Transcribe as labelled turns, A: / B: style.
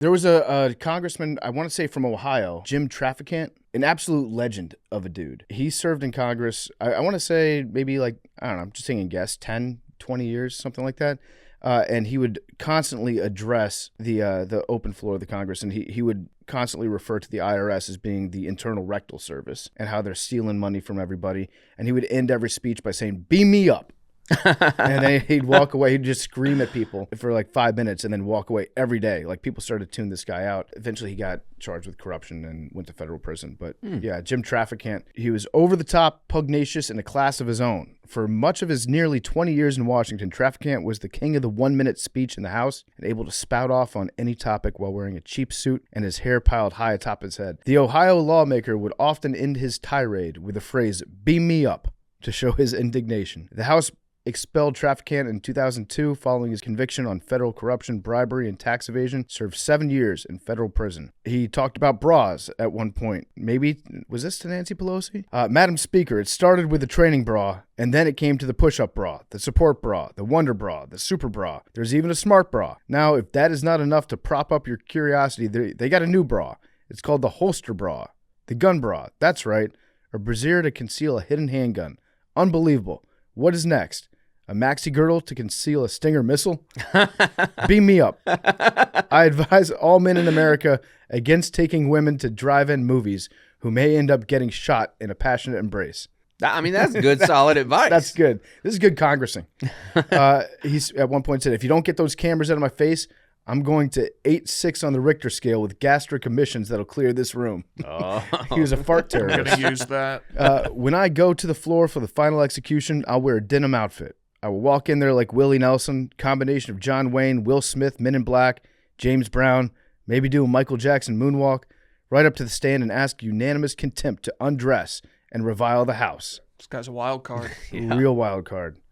A: There was a congressman, I want to say from Ohio, Jim Traficant, an absolute legend of a dude. He served in Congress, I want to say maybe like, I don't know, I'm just taking a guess, 10, 20 years, something like that. And he would constantly address the open floor of the Congress, and he would constantly refer to the IRS as being the Internal Rectal Service and how they're stealing money from everybody. And he would end every speech by saying, "Beam me up." And then he'd walk away. He'd just scream at people for like 5 minutes and then walk away every day. Like, people started to tune this guy out. Eventually, he got charged with corruption and went to federal prison. But yeah, Jim Traficant, he was over the top, pugnacious, in a class of his own. For much of his nearly 20 years in Washington, Traficant was the king of the 1-minute speech in the House and able to spout off on any topic while wearing a cheap suit and his hair piled high atop his head. The Ohio lawmaker would often end his tirade with the phrase, "Beam me up," to show his indignation. The House expelled Traficant in 2002 following his conviction on federal corruption, bribery, and tax evasion. Served 7 years in federal prison. He talked about bras at one point. Maybe, was this to Nancy Pelosi? Madam Speaker, it started with the training bra, and then it came to the push-up bra, the support bra, the wonder bra, the super bra. There's even a smart bra. Now, if that is not enough to prop up your curiosity, they got a new bra. It's called the holster bra, the gun bra. That's right, a brassiere to conceal a hidden handgun. Unbelievable. What is next? A maxi girdle to conceal a Stinger missile? Beam me up. I advise all men in America against taking women to drive-in movies who may end up getting shot in a passionate embrace.
B: I mean, that's good, solid advice.
A: That's good. This is good congressing. He's at one point said, "If you don't get those cameras out of my face, I'm going to 8.6 on the Richter scale with gastric emissions that'll clear this room."
B: Oh.
A: He was a fart
C: I'm
A: terrorist.
C: going to use that.
A: When I go to the floor for the final execution, I'll wear a denim outfit. I will walk in there like Willie Nelson, combination of John Wayne, Will Smith, Men in Black, James Brown, maybe do a Michael Jackson moonwalk, right up to the stand and ask unanimous contempt to undress and revile the House.
C: This guy's a wild card.
B: Yeah.
A: Real wild card.